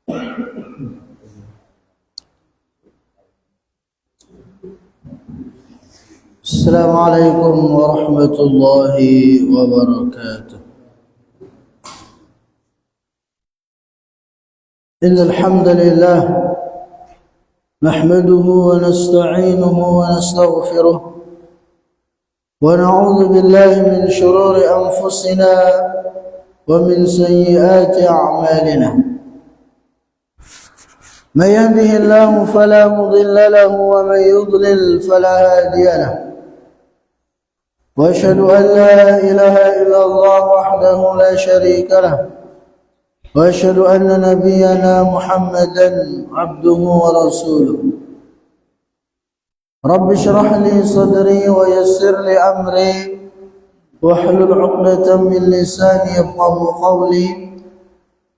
السلام عليكم ورحمة الله وبركاته. إن الحمد لله نحمده ونستعينه ونستغفره ونعوذ بالله من شرور أنفسنا ومن سيئات أعمالنا. من يهده الله فلا مضل له ومن يضلل فلا هادي له، وأشهد أن لا إله إلا الله وحده لا شريك له، وأشهد أن نبينا محمدا عبده ورسوله. رب اشرح لي صدري ويسر لي أمري واحلل عقدة من لساني يفقهوا قولي.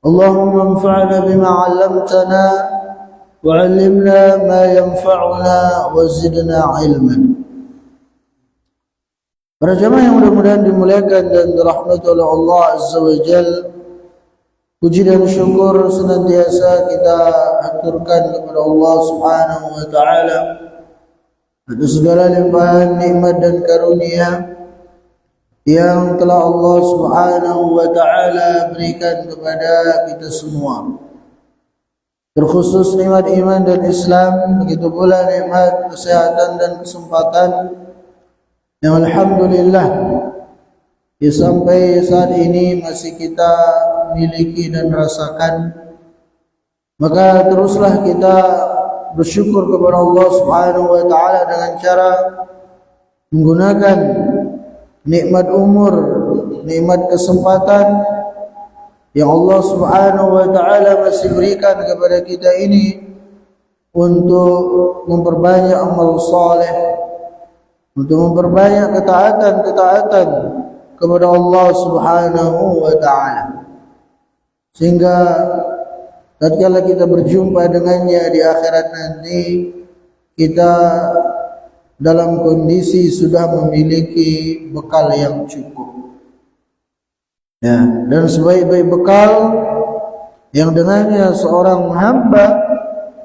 اللهم انفعنا بما علمتنا وعلمنا ما ينفعنا وزدنا علما. Para jemaah yang mudah-mudahan dimuliakan dan dirahmati oleh Allah Azza wa Jalla, puji dan syukur senantiasa kita aturkan kepada Allah Subhanahu wa taala atas segala limpahan nikmat dan karunia yang telah Allah Subhanahu wa taala berikan kepada kita semua. Terkhusus nikmat iman dan Islam, begitu pula nikmat kesehatan dan kesempatan yang alhamdulillah ya, sampai saat ini masih kita miliki dan rasakan. Maka teruslah kita bersyukur kepada Allah Subhanahu wa taala dengan cara menggunakan nikmat umur, nikmat kesempatan yang Allah Subhanahu wa taala masih berikan kepada kita ini untuk memperbanyak amal saleh, untuk memperbanyak ketaatan-ketaatan kepada Allah Subhanahu wa taala, sehingga tatkala kita berjumpa dengannya di akhirat nanti, kita dalam kondisi sudah memiliki bekal yang cukup. Ya, dan sebaik-baik bekal yang dengannya seorang hamba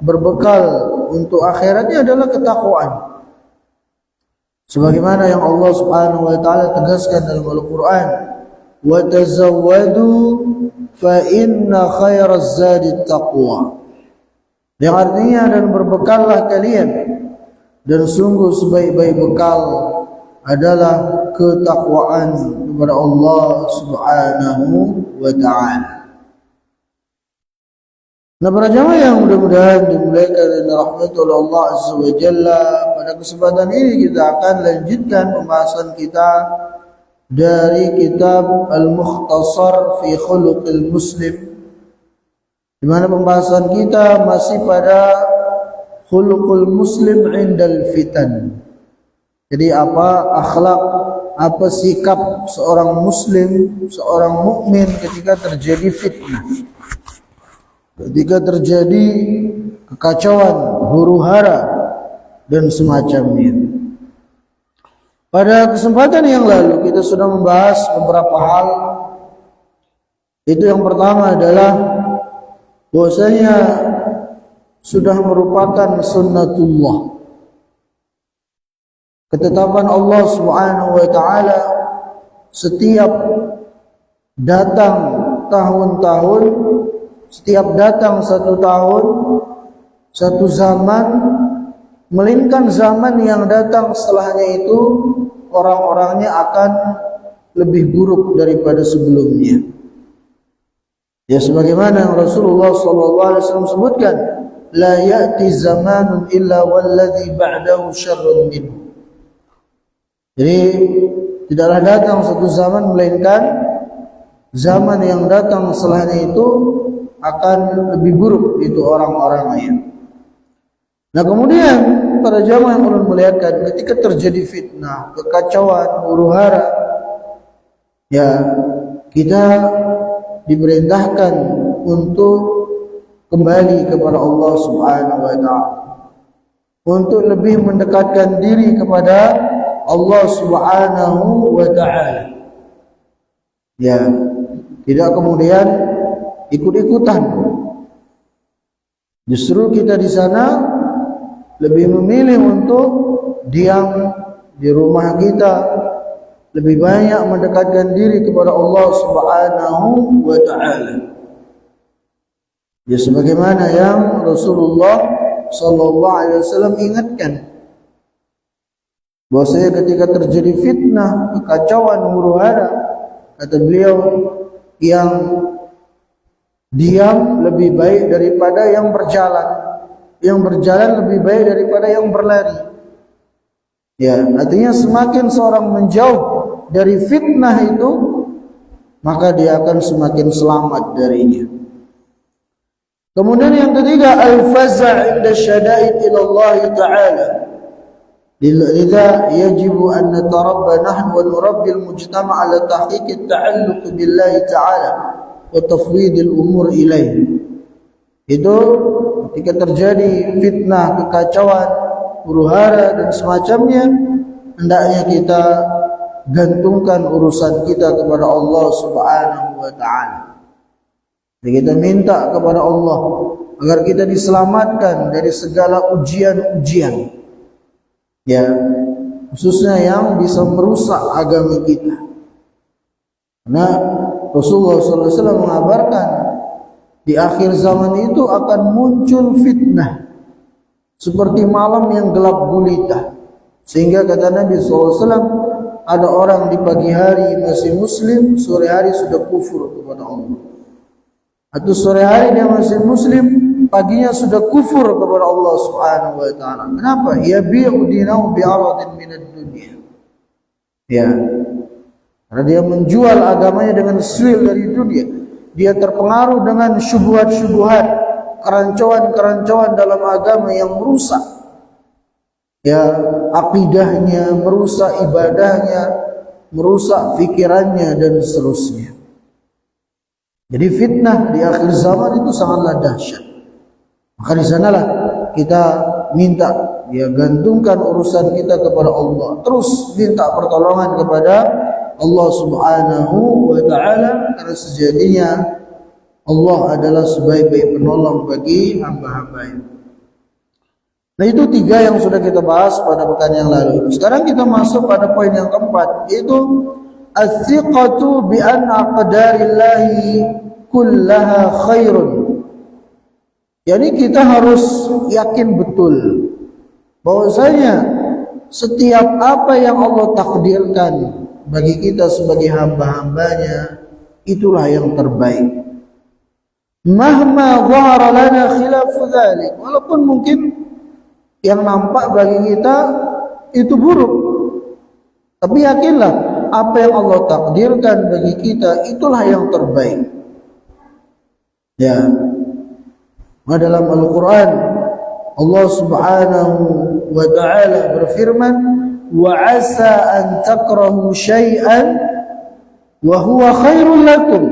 berbekal untuk akhiratnya adalah ketakwaan. Sebagaimana yang Allah Subhanahu wa taala tegaskan dalam Al-Qur'an, "Wa tazawwadu fa inna khairaz zadi taqwa." Yang artinya, dan berbekallah kalian, dan sungguh sebaik-baik bekal adalah ketakwaan kepada Allah Subhanahu wa taala. Nah, para jamaah yang mudah-mudahan dimuliakan dan dirahmati oleh Allah Azza wa Jalla, pada kesempatan ini kita akan lanjutkan pembahasan kita dari kitab Al-Mukhtasar fi Khuluqil Muslim, di mana pembahasan kita masih pada khuluqul muslim indal fitan. Jadi apa akhlak, apa sikap seorang muslim, seorang mukmin ketika terjadi fitnah, ketika terjadi kekacauan, huru-hara dan semacamnya. Pada kesempatan yang lalu kita sudah membahas beberapa hal. Itu yang pertama adalah bahwasanya sudah merupakan sunnatullah, ketetapan Allah Subhanahu wa taala, setiap datang tahun-tahun, setiap datang satu tahun, satu zaman, melainkan zaman yang datang setelahnya itu orang-orangnya akan lebih buruk daripada sebelumnya. Ya, sebagaimana yang Rasulullah SAW sebutkan, la ya'ti zamanun illa walladhi ba'dahu syarrun minhu. Jadi tidaklah datang satu zaman melainkan zaman yang datang setelahnya itu akan lebih buruk itu orang-orangnya. Nah, kemudian para jamaah yang ulun muliakan, ketika terjadi fitnah, kekacauan, huru-hara, ya, kita diperintahkan untuk kembali kepada Allah Subhanahu wa taala, untuk lebih mendekatkan diri kepada Allah Subhanahu wa taala. Ya, tidak kemudian ikut-ikutan Justru kita di sana lebih memilih untuk diam di rumah kita, lebih banyak mendekatkan diri kepada Allah Subhanahu wa taala. Ya, sebagaimana yang Rasulullah sallallahu alaihi wasallam ingatkan, bahwasanya ketika terjadi fitnah, kekacauan, huru-hara, kata beliau, yang diam lebih baik daripada yang berjalan. Yang berjalan lebih baik daripada yang berlari. Ya, artinya semakin seorang menjauh dari fitnah itu, maka dia akan semakin selamat darinya. Kemudian yang ketiga, al-faza' 'inda syada'id ila Allah Ta'ala. Lidza yajibu an natarabba nahnu wa nurabbi al-mujtama' 'ala tahqiq at-ta'alluq billahi ta'ala wa tafwid al-umur ilaihi. Itu ketika terjadi fitnah, kekacauan, huru-hara dan semacamnya, hendaknya kita gantungkan urusan kita kepada Allah Subhanahu wa taala. Jadi kita minta kepada Allah agar kita diselamatkan dari segala ujian-ujian, ya, khususnya yang bisa merusak agama kita. Karena Rasulullah SAW mengabarkan di akhir zaman itu akan muncul fitnah seperti malam yang gelap gulita, sehingga kata Nabi SAW, ada orang di pagi hari masih muslim, sore hari sudah kufur kepada Allah. Atau sore hari dia masih muslim, paginya sudah kufur kepada Allah Subhanahu wa taala. Kenapa? Yabi'u dinahu bi'aradin minad dunya. Ya. Karena dia menjual agamanya dengan sesuatu dari dunia. Dia terpengaruh dengan syubhat-syubhat, kerancuan-kerancuan dalam agama yang merusak, ya, akidahnya, merusak ibadahnya, merusak fikirannya dan seterusnya. Jadi fitnah di akhir zaman itu sangatlah dahsyat. Maka di sanalah kita minta, ya, gantungkan urusan kita kepada Allah. Terus minta pertolongan kepada Allah Subhanahu wa taala, karena sejatinya Allah adalah sebaik-baik penolong bagi hamba-hambanya. Nah, itu tiga yang sudah kita bahas pada pekan yang lalu. Sekarang kita masuk pada poin yang keempat, yaitu as-siqatu bi anna qadarillahi kullaha khairun. Yani kita harus yakin betul bahwasanya setiap apa yang Allah takdirkan bagi kita sebagai hamba-hambanya, itulah yang terbaik. Mahma dhahara lana khilafu dzalik, walaupun mungkin yang nampak bagi kita itu buruk, tapi yakinlah apa yang Allah takdirkan bagi kita itulah yang terbaik. Ya, dalam Al-Quran Allah Subhanahu wa taala berfirman, wa asa an takrahu syai'an wa huwa khairul lakum.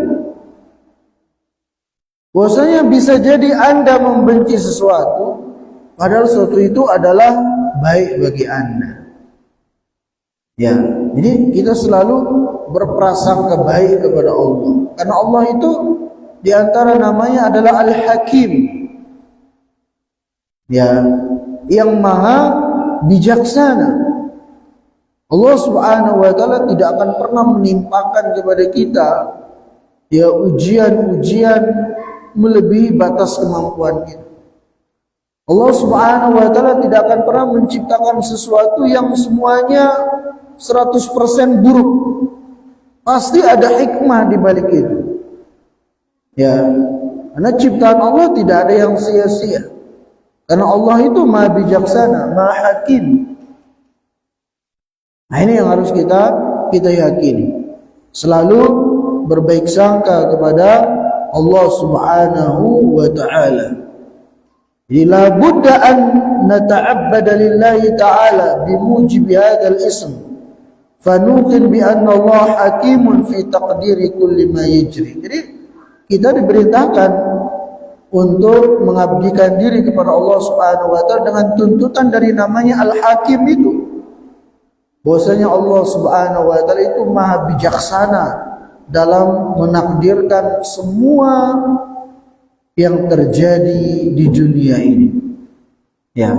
Bahwasanya bisa jadi Anda membenci sesuatu padahal sesuatu itu adalah baik bagi Anda. Ya, jadi kita selalu berprasangka baik kepada Allah, karena Allah itu di antara namanya adalah Al-Hakim, ya, yang maha bijaksana. Allah Subhanahu wa taala tidak akan pernah menimpakan kepada kita, ya, ujian-ujian melebihi batas kemampuan kita. Allah Subhanahu wa taala tidak akan pernah menciptakan sesuatu yang semuanya 100% buruk. Pasti ada hikmah di balik itu. Ya, karena ciptaan Allah tidak ada yang sia-sia. Karena Allah itu maha bijaksana, maha hakim. Nah, ini yang harus kita yakini. Selalu berbaik sangka kepada Allah Subhanahu wa taala. La budda an nata'abbada lillahi ta'ala bimujib hadzal ism. Fanuqin bi anna Allah hakimun fi taqdiri kulli ma yajri. Jadi kita diperintahkan untuk mengabdikan diri kepada Allah Subhanahu wa taala dengan tuntutan dari namanya Al-Hakim itu. Bahwasanya Allah Subhanahu wa taala itu maha bijaksana dalam menakdirkan semua yang terjadi di dunia ini. Ya.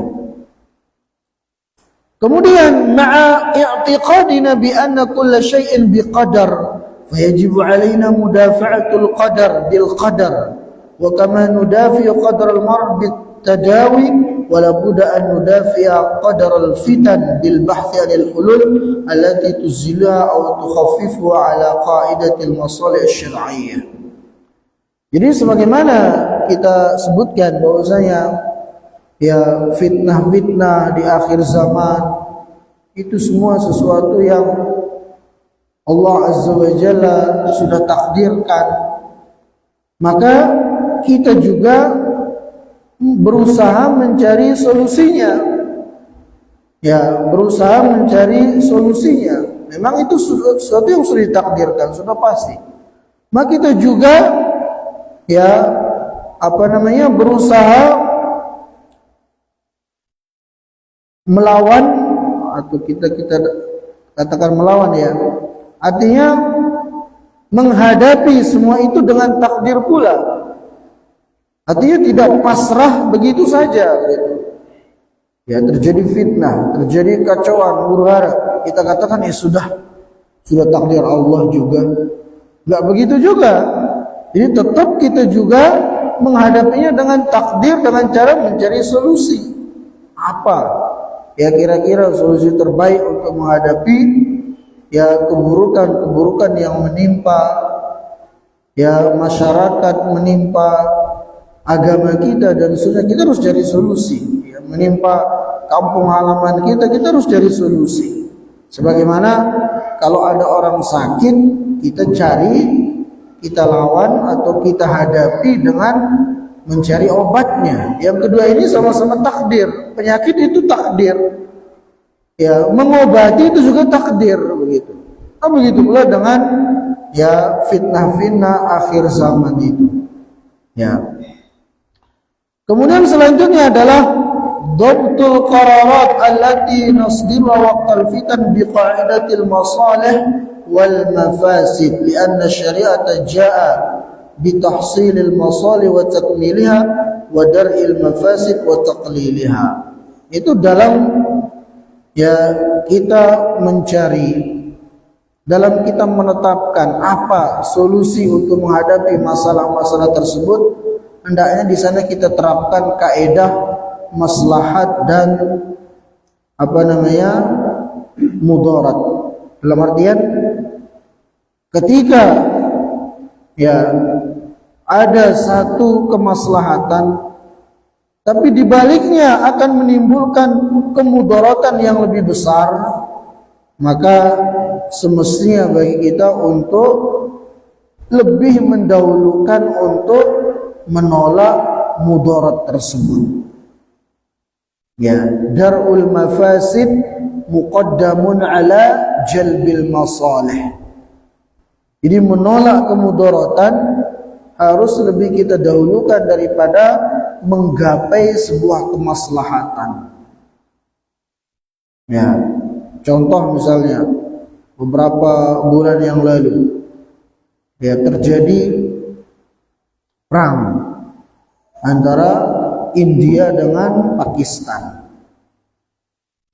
Kemudian ma'a i'tiqadina bi anna kulla syai'in biqadar fayajibu 'alaina mudafa'atul qadar bil qadar wa kama nudafi qadar al-marad bit tadawi wa la budda an nudafi'a qadar al-fitan bil bahthi 'anil hulul allati tuzilaha aw tukhaffifu 'ala qa'idatil masalih asy-syar'iyyah. Jadi sebagaimana kita sebutkan bahwasanya ya fitnah-fitnah di akhir zaman itu semua sesuatu yang Allah Azza wa Jalla sudah takdirkan, maka kita juga berusaha mencari solusinya, ya berusaha mencari solusinya. Memang itu sesuatu yang sudah ditakdirkan, sudah pasti. Maka kita juga ya berusaha melawan, atau kita katakan melawan ya, artinya menghadapi semua itu dengan takdir pula, artinya tidak pasrah begitu saja gitu. Ya terjadi fitnah, terjadi kacauan, huru-hara, kita katakan ya sudah takdir Allah juga, nggak begitu juga. Jadi tetap kita juga menghadapinya dengan takdir, dengan cara mencari solusi. Apa ya kira-kira solusi terbaik untuk menghadapi ya keburukan-keburukan yang menimpa ya masyarakat, menimpa agama kita dan seterusnya. Kita harus cari solusi. Ya, menimpa kampung halaman kita harus cari solusi. Sebagaimana kalau ada orang sakit, kita cari, kita lawan atau kita hadapi dengan mencari obatnya. Yang kedua ini sama-sama takdir. Penyakit itu takdir. Ya, mengobati itu juga takdir begitu. Nah, begitu pula dengan ya fitnah-fitnah akhir zaman itu. Ya. Kemudian selanjutnya adalah dhabtul qararat allati nasdiru waqtal fitan biqa'idatil masalih wal mafasid lianna syari'ata jaa'a bitahsilil masalih wa takmiliha wa dar'il mafasid wa taqliliha. Itu dalam ya kita mencari, dalam kita menetapkan apa solusi untuk menghadapi masalah-masalah tersebut, hendaknya di sana kita terapkan kaidah maslahat dan mudarat. Dalam artian ketika ya ada satu kemaslahatan tapi dibaliknya akan menimbulkan kemudaratan yang lebih besar, maka semestinya bagi kita untuk lebih mendahulukan untuk menolak mudarat tersebut. Ya, dar'ul mafasid muqaddamun ala jalbil masalih. Jadi menolak kemudaratan harus lebih kita dahulukan daripada menggapai sebuah kemaslahatan. Ya, contoh misalnya beberapa bulan yang lalu ya terjadi perang antara India dengan Pakistan.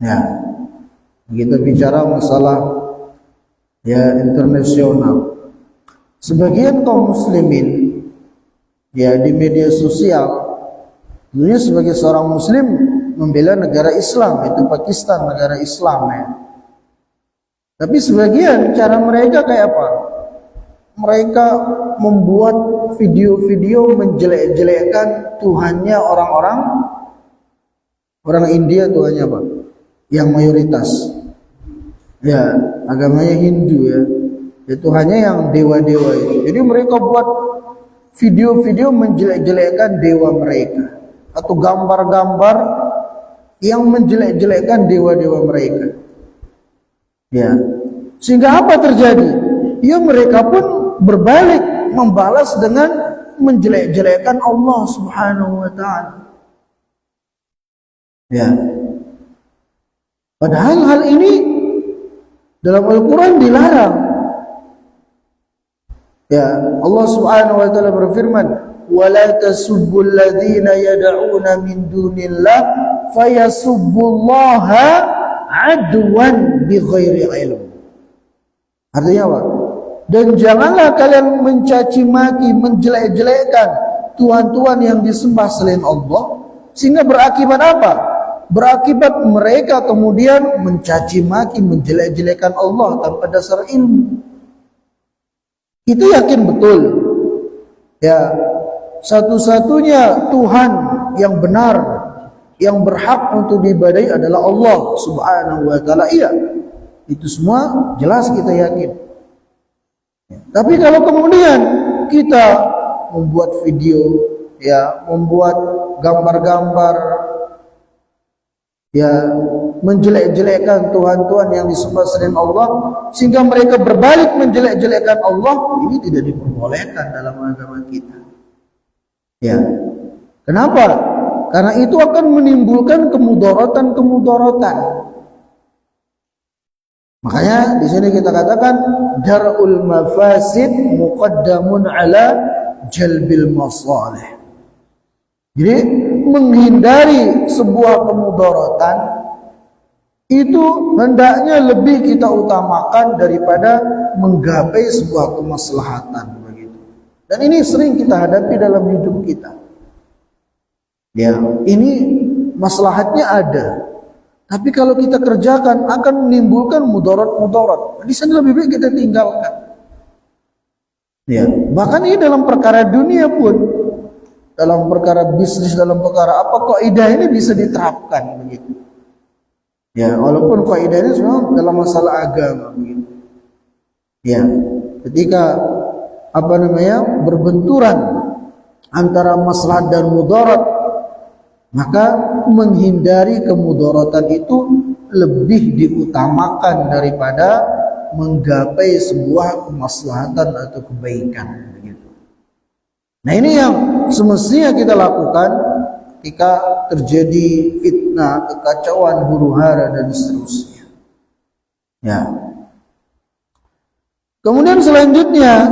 Ya, kita bicara masalah ya internasional. Sebagian kaum muslimin ya di media sosial, tentunya sebagai seorang muslim membela negara Islam, itu Pakistan, negara Islam ya. Tapi sebagian cara mereka kayak apa? Mereka membuat video-video menjelek-jelekkan Tuhannya orang India, Tuhannya apa? Yang mayoritas ya agamanya Hindu ya. Tuhannya yang dewa-dewa itu. Jadi mereka buat video-video menjelek-jelekkan dewa mereka atau gambar-gambar yang menjelek-jelekkan dewa-dewa mereka. Ya. Sehingga apa terjadi? Ya mereka pun berbalik membalas dengan menjelek-jelekkan Allah Subhanahu wa taala. Ya. Padahal hal ini dalam Al-Qur'an dilarang. Ya, Allah Subhanahu wa taala berfirman, wala tasubbul ladzina yad'una min dunillah fayasubbullaha adwan bighairi ilm. Artinya apa? Dan janganlah kalian mencaci maki, menjelek-jelekkan tuhan-tuhan yang disembah selain Allah, sehingga berakibat apa? Berakibat mereka kemudian mencaci maki, menjelek-jelekkan Allah tanpa dasar ilmu. Itu yakin betul. Ya, satu-satunya Tuhan yang benar, yang berhak untuk diibadahi adalah Allah Subhanahu wa taala. Iya. Itu semua jelas kita yakin. Tapi kalau kemudian kita membuat video, ya, membuat gambar-gambar, ya, menjelek-jelekkan Tuhan-Tuhan yang disembah selain Allah, sehingga mereka berbalik menjelek-jelekkan Allah, ini tidak diperbolehkan dalam agama kita. Ya, kenapa? Karena itu akan menimbulkan kemudaratan. Makanya di sini kita katakan darul mafasid muqaddamun ala jalbil masalih. Jadi menghindari sebuah kemudaratan itu hendaknya lebih kita utamakan daripada menggapai sebuah kemaslahatan begitu. Dan ini sering kita hadapi dalam hidup kita. Ya, ini maslahatnya ada. Tapi kalau kita kerjakan akan menimbulkan mudarat. Di sana lebih baik kita tinggalkan. Ya, bahkan ini dalam perkara dunia pun, dalam perkara bisnis, dalam perkara apa, kaidah ini bisa diterapkan begitu. Ya, walaupun kaidah ini semua dalam masalah agama begitu. Ya, ketika berbenturan antara maslahat dan mudarat, maka menghindari kemudaratan itu lebih diutamakan daripada menggapai sebuah kemaslahatan atau kebaikan begitu. Nah, ini yang semestinya kita lakukan ketika terjadi fitnah, kekacauan, huru-hara dan seterusnya. Ya. Kemudian selanjutnya,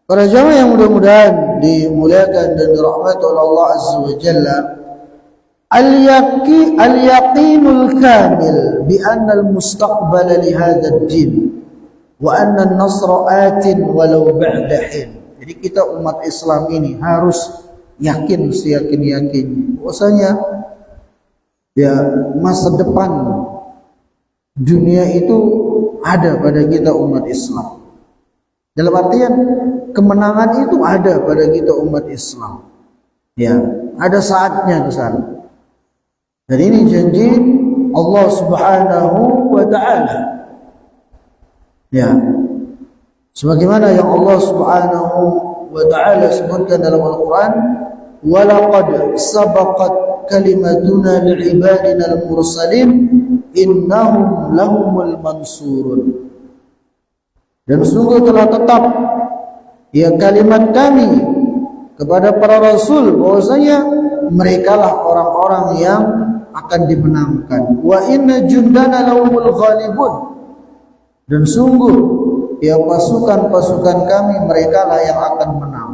para jamaah yang mudah-mudahan dimuliakan dan dirahmati oleh Allah Azza wa Jalla, al-yaqinul kamil bi anna al-mustaqbala li hadha ad-din wa anna an-nasra atin walau ba'da hin. Jadi kita umat Islam ini harus yakin, seyakin-yakin bahwasanya ya masa depan dunia itu ada pada kita umat Islam. Dalam artian kemenangan itu ada pada kita umat Islam. Ya, ada saatnya ke sana. Dan ini janji Allah Subhanahu wa taala. Ya. Sebagaimana yang Allah Subhanahu wa taala sebutkan dalam Al-Qur'an, "Wa laqad sabaqat kalimatuna li'ibadina al-mursalin innahum lahumul mansurun." Dan sungguh telah tetap ya kalimat kami kepada para rasul bahwasanya merekalah orang-orang yang akan dimenangkan. Wa inna jundana lahumul ghalibun. Dan sungguh ya pasukan-pasukan kami merekalah yang akan menang.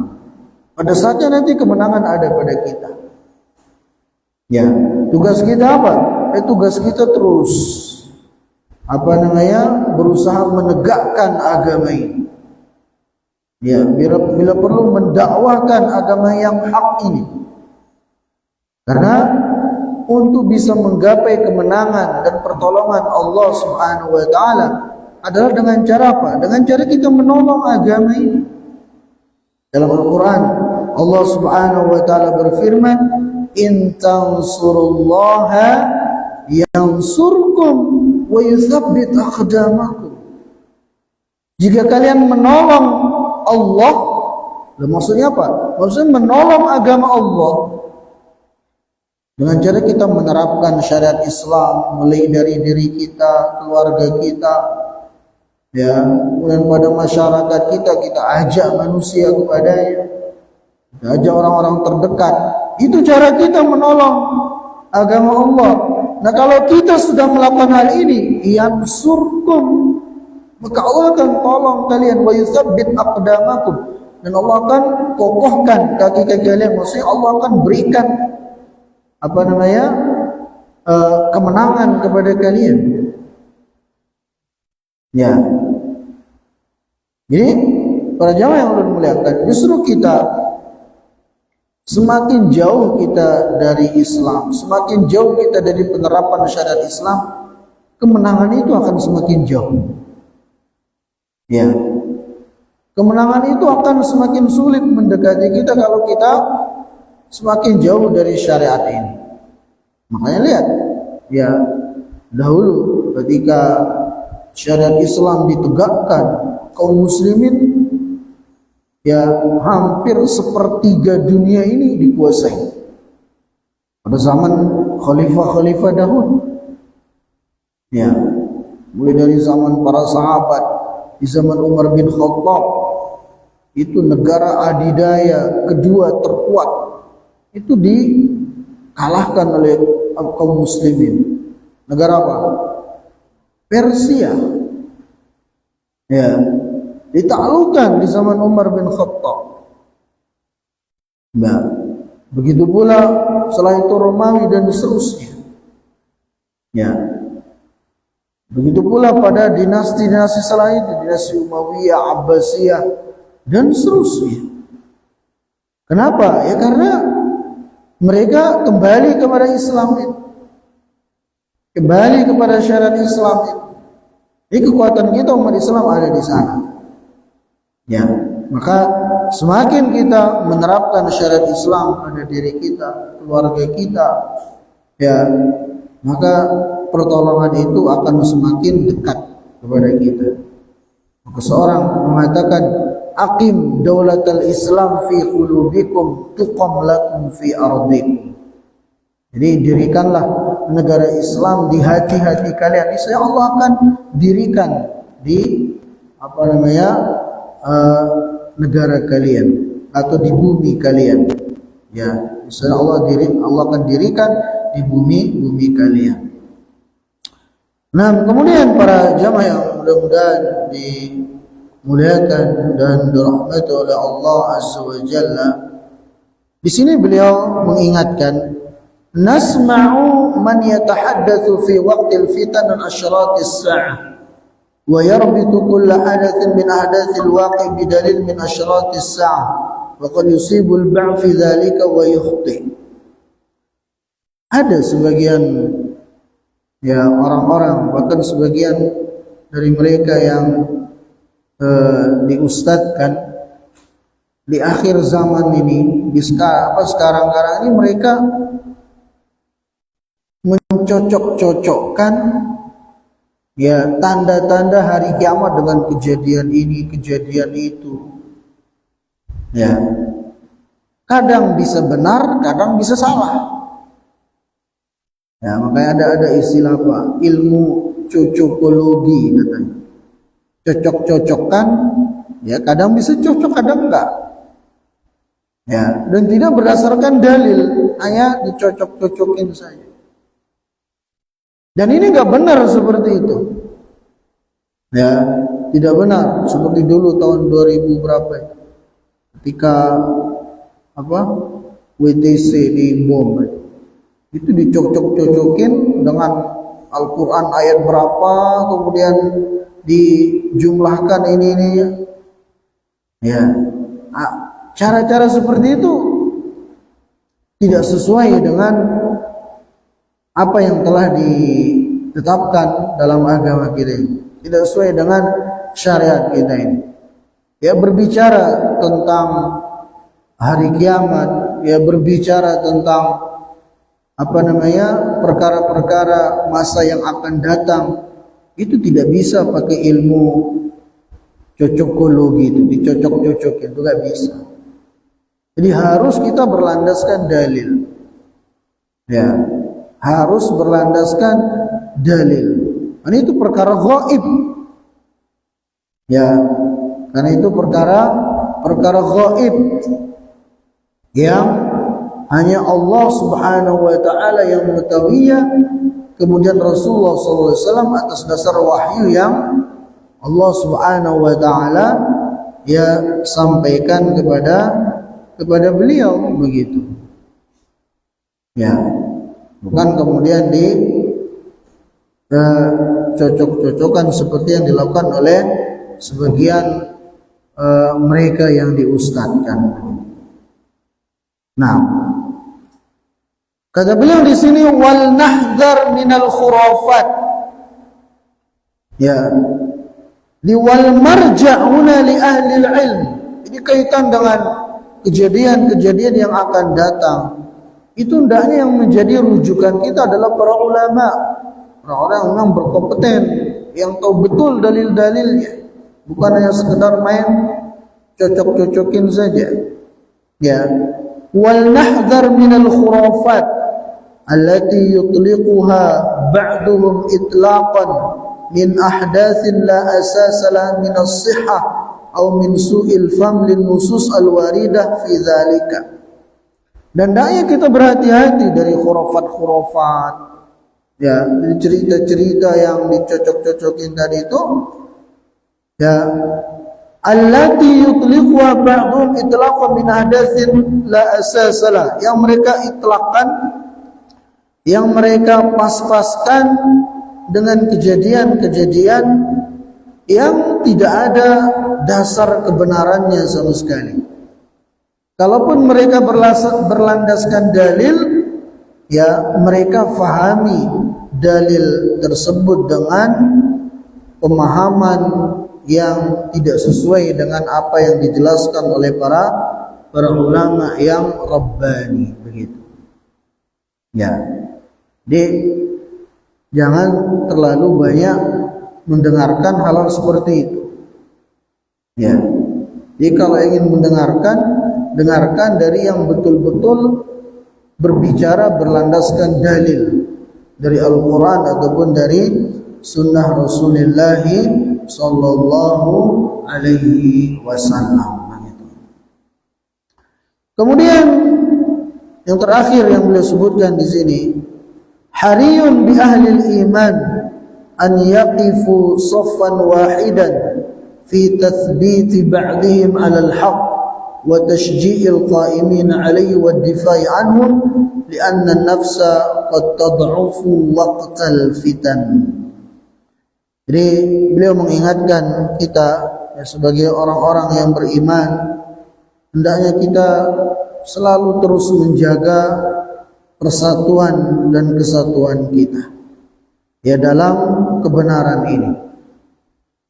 Pada saatnya nanti kemenangan ada pada kita. Ya, tugas kita apa? Tugas kita terus berusaha menegakkan agama ini. Ya, bila perlu mendakwahkan agama yang hak ini. Karena untuk bisa menggapai kemenangan dan pertolongan Allah Subhanahu wa taala adalah dengan cara apa? Dengan cara kita menolong agama ini. Dalam Al-Qur'an Allah Subhanahu wa taala berfirman, "In tansurullaha yansurkum wa yuthabbit aqdamakum." Jika kalian menolong Allah, maksudnya apa? Maksudnya menolong agama Allah dengan cara kita menerapkan syariat Islam mulai dari diri kita, keluarga kita, ya, kemudian pada masyarakat kita ajak manusia kepadanya, kita ajak orang-orang terdekat. Itu cara kita menolong agama Allah. Nah, kalau kita sudah melakukan hal ini, yansurkum, maka Allah akan tolong kalian, wa yutsabbit aqdamakum, dan Allah akan kokohkan kaki-kaki kalian. Maksudnya Allah akan berikan kemenangan kepada kalian. Ya. Jadi para jamaah yang Allah muliakan, justru kita semakin jauh kita dari Islam, semakin jauh kita dari penerapan syariat Islam, kemenangan itu akan semakin jauh. Ya. Kemenangan itu akan semakin sulit mendekati kita kalau kita semakin jauh dari syariat ini. Makanya lihat, ya, dahulu ketika syariat Islam ditegakkan, kaum muslimin ya hampir sepertiga dunia ini dikuasai. Pada zaman khalifah-khalifah dahulu. Ya, mulai dari zaman para sahabat, di zaman Umar bin Khattab, itu negara adidaya kedua terkuat, itu dikalahkan oleh kaum muslimin. Negara apa? Persia. Ya, ditaklukkan di zaman Umar bin Khattab. Nah, begitu pula setelah itu Romawi dan seterusnya. Ya. Begitu pula pada dinasti-dinasti setelah itu, dinasti Umayyah, Abbasiyah dan seterusnya. Kenapa? Ya karena mereka kembali kepada Islam itu. Kembali kepada syariat Islam itu. Jadi kekuatan kita umat Islam ada di sana. Ya, maka semakin kita menerapkan syariat Islam pada diri kita, keluarga kita, ya, maka pertolongan itu akan semakin dekat kepada kita. Maka seorang mengatakan, aqim daulatal Islam fi qulubikum tuqam lakum fi ardikum. Jadi dirikanlah negara Islam di hati-hati kalian. Insya Allah akan dirikan di negara kalian atau di bumi kalian. Ya, insya Allah Allah akan dirikan di bumi kalian. Nah, kemudian para jamaah yang mudah-mudahan dimuliakan dan dirahmati oleh Allah Azza wa Jalla, di sini beliau mengingatkan, nasma'u man yatahaddatsu fi waqtil fitan wa asyratis sa'ah wa yarbitu kull hadatsin min ahdatsil waqi' bidalil min asyratis sa'ah wa qad yusibu al-ba' fi dzalika wa yukhti. Ada sebagian ya orang-orang, bahkan sebagian dari mereka yang diustadkan di akhir zaman ini, sekarang ini mereka mencocok-cocokkan ya tanda-tanda hari kiamat dengan kejadian ini, kejadian itu. Ya. Kadang bisa benar, kadang bisa salah. Ya, makanya ada istilah apa? Ilmu cocokologi katanya. Cocok-cocokkan, ya kadang bisa cocok, kadang enggak. Ya, dan tidak berdasarkan dalil, hanya dicocok-cocokin saja. Dan ini enggak benar seperti itu. Ya, tidak benar seperti dulu tahun 2000 berapa ya? Ketika WTC di bom itu dicocok-cocokin dengan Al-Quran ayat berapa, kemudian dijumlahkan ini. Ya, cara-cara seperti itu tidak sesuai dengan apa yang telah ditetapkan dalam agama kita ini, tidak sesuai dengan syariat kita ini. Ya, berbicara tentang hari kiamat, ya berbicara tentang perkara-perkara masa yang akan datang, itu tidak bisa pakai ilmu cocokologi itu, dicocok-cocokin, itu nggak bisa. Jadi harus kita berlandaskan dalil. Ya, harus berlandaskan dalil. Karena itu perkara gaib. Ya, karena itu perkara gaib yang hanya Allah Subhanahu wa taala yang mengetahuinya, kemudian Rasulullah SAW atas dasar wahyu yang Allah Subhanahu wa taala ya sampaikan kepada beliau begitu. Ya, bukan kemudian cocok-cocokan seperti yang dilakukan oleh sebagian mereka yang diustadkan. Nah, kata beliau di sini wal nahdar minal khurafat. Ya, wal marja'una li ahli ilm. Ini kaitan dengan kejadian-kejadian yang akan datang. Itu hendaknya yang menjadi rujukan kita adalah para ulama, orang-orang yang memang berkompeten, yang tahu betul dalil-dalilnya, bukan hanya sekedar main cocok-cocokin saja. Ya, wal nahdar minal khurafat allati yutliquha ba'duhum itlaqan min ahdatsin la asasa laha min as-sihhah aw min su'il fahm lin nusus al-waridah fi dzalika. Dan hendaknya kita berhati-hati dari khurafat-khurafat, ya, dari cerita-cerita yang dicocok-cocokin tadi itu, ya, allati yutliquha ba'dhum itlaqan min ahdatsin la asasa lah, yang mereka itlaqkan, yang mereka pas-paskan dengan kejadian-kejadian yang tidak ada dasar kebenarannya sama sekali. Kalaupun mereka berlandaskan dalil, ya mereka fahami dalil tersebut dengan pemahaman yang tidak sesuai dengan apa yang dijelaskan oleh para ulama yang rabbani begitu. Ya, jadi jangan terlalu banyak mendengarkan hal-hal seperti itu. Ya, jadi kalau ingin mendengarkan, dengarkan dari yang betul-betul berbicara berlandaskan dalil dari Al-Quran ataupun dari Sunnah Rasulullah Sallallahu Alaihi Wasallam. Kemudian yang terakhir yang beliau sebutkan di sini, hariyun bi ahli iman an yaqifu saffan wahidan fi tathbiti ba'dihim 'ala al-haqq wa tashji'il qa'imin 'alayhi wa ad-difa'i 'anhum li'anna an-nafsa qad tad'ufu waqtal fitan. Jadi beliau mengingatkan kita ya, sebagai orang-orang yang beriman, hendaknya kita selalu terus menjaga persatuan dan kesatuan kita ya dalam kebenaran ini.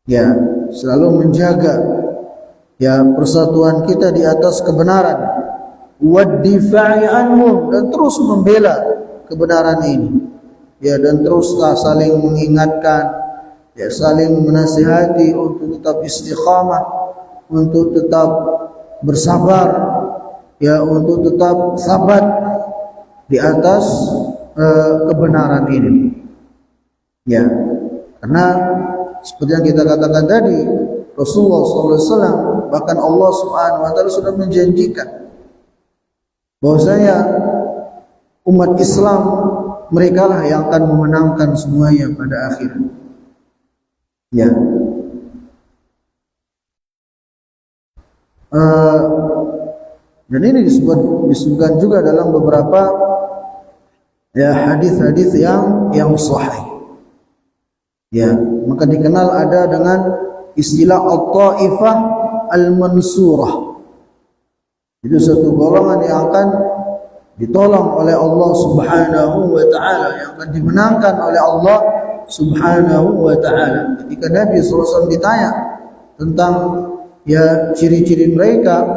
Ya, selalu menjaga ya persatuan kita di atas kebenaran, wad-difa'i anhum, dan terus membela kebenaran ini. Ya, dan teruslah saling mengingatkan, ya saling menasihati untuk tetap istiqamah, untuk tetap bersabar, ya untuk tetap sabat di atas kebenaran ini. Ya, karena seperti yang kita katakan tadi, Rasulullah SAW bahkan Allah Subhanahu Wa Taala sudah menjanjikan bahwasanya umat Islam mereka lah yang akan memenangkan semuanya pada akhirnya. Ya. Dan ini disebutkan juga dalam beberapa ya hadis-hadis yang sahih. Ya, maka dikenal ada dengan istilah at-taifah al-mansurah. Itu satu golongan yang akan ditolong oleh Allah Subhanahu wa taala, yang akan dimenangkan oleh Allah Subhanahu wa taala. Ketika Nabi SAW ditanya tentang ya ciri-ciri mereka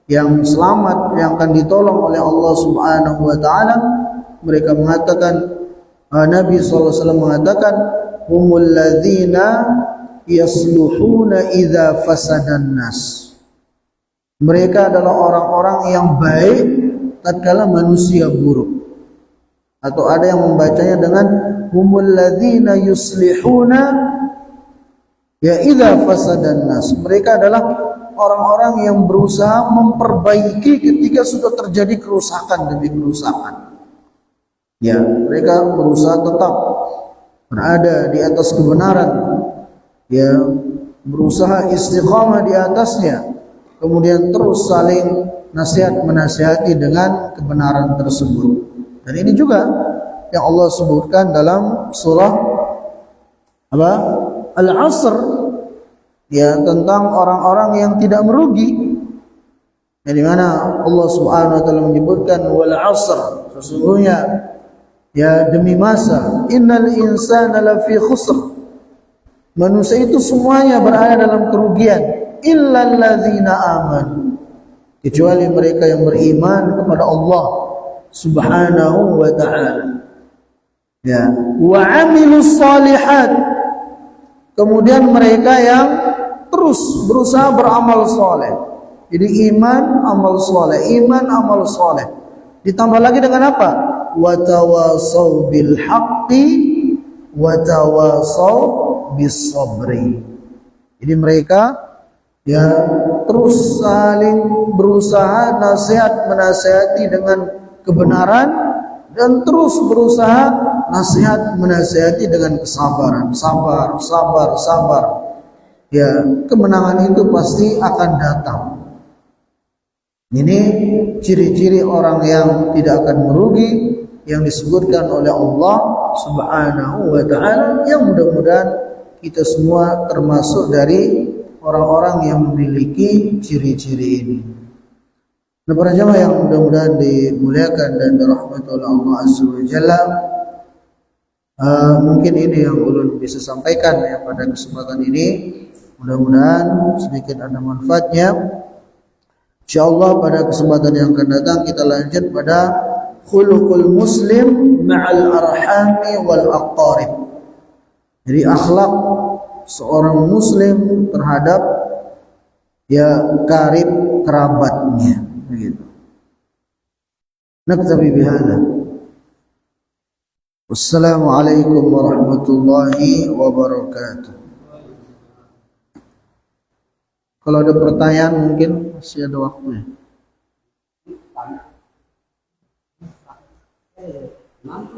yang selamat, yang akan ditolong oleh Allah Subhanahu wa taala, mereka mengatakan, Nabi SAW mengatakan, humul ladzina yasluhuna idza fasadan nas. Mereka adalah orang-orang yang baik tatkala manusia buruk. Atau ada yang membacanya dengan humul ladzina yuslihuna ya idza fasadan nas. Mereka adalah orang-orang yang berusaha memperbaiki ketika sudah terjadi kerusakan demi kerusakan. Ya, mereka berusaha tetap berada di atas kebenaran, ya, berusaha istiqamah di atasnya, kemudian terus saling nasihat menasihati dengan kebenaran tersebut. Dan ini juga yang Allah sebutkan dalam surah apa? Al-Asr, ya, tentang orang-orang yang tidak merugi. Di mana Allah Subhanahu wa taala menyebutkan wal 'asr, sesungguhnya ya demi masa, innal insana lafi khusr, manusia itu semuanya berada dalam kerugian, illal ladzina amanu, kecuali mereka yang beriman kepada Allah Subhanahu wa taala, ya, wa 'amilus shalihat, kemudian mereka yang terus berusaha beramal saleh. Jadi iman, amal soleh, iman, amal soleh. Ditambah lagi dengan apa? Watawasau bil haqqi, watawasau bis sabri. Jadi mereka ya terus saling berusaha nasihat menasihati dengan kebenaran, dan terus berusaha nasihat menasihati dengan kesabaran. Sabar, sabar, sabar. Ya, kemenangan itu pasti akan datang. Ini ciri-ciri orang yang tidak akan merugi yang disebutkan oleh Allah Subhanahu wa taala, yang mudah-mudahan kita semua termasuk dari orang-orang yang memiliki ciri-ciri ini. Nah, para jamaah yang mudah-mudahan dimuliakan dan dirahmati oleh Allah Azza wa Jalla, mungkin ini yang ulun bisa sampaikan ya pada kesempatan ini. Mudah-mudahan sedikit ada manfaatnya. InsyaAllah pada kesempatan yang akan datang kita lanjut pada khuluqul muslim ma'al arhami wal aqarib. Jadi akhlak seorang muslim terhadap ya karib kerabatnya, begitu. Naktabi bihadza. Wassalamualaikum warahmatullahi wabarakatuh. Kalau ada pertanyaan mungkin masih ada waktunya.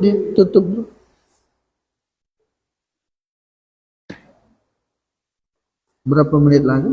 Ditutup dulu. Berapa menit lagi?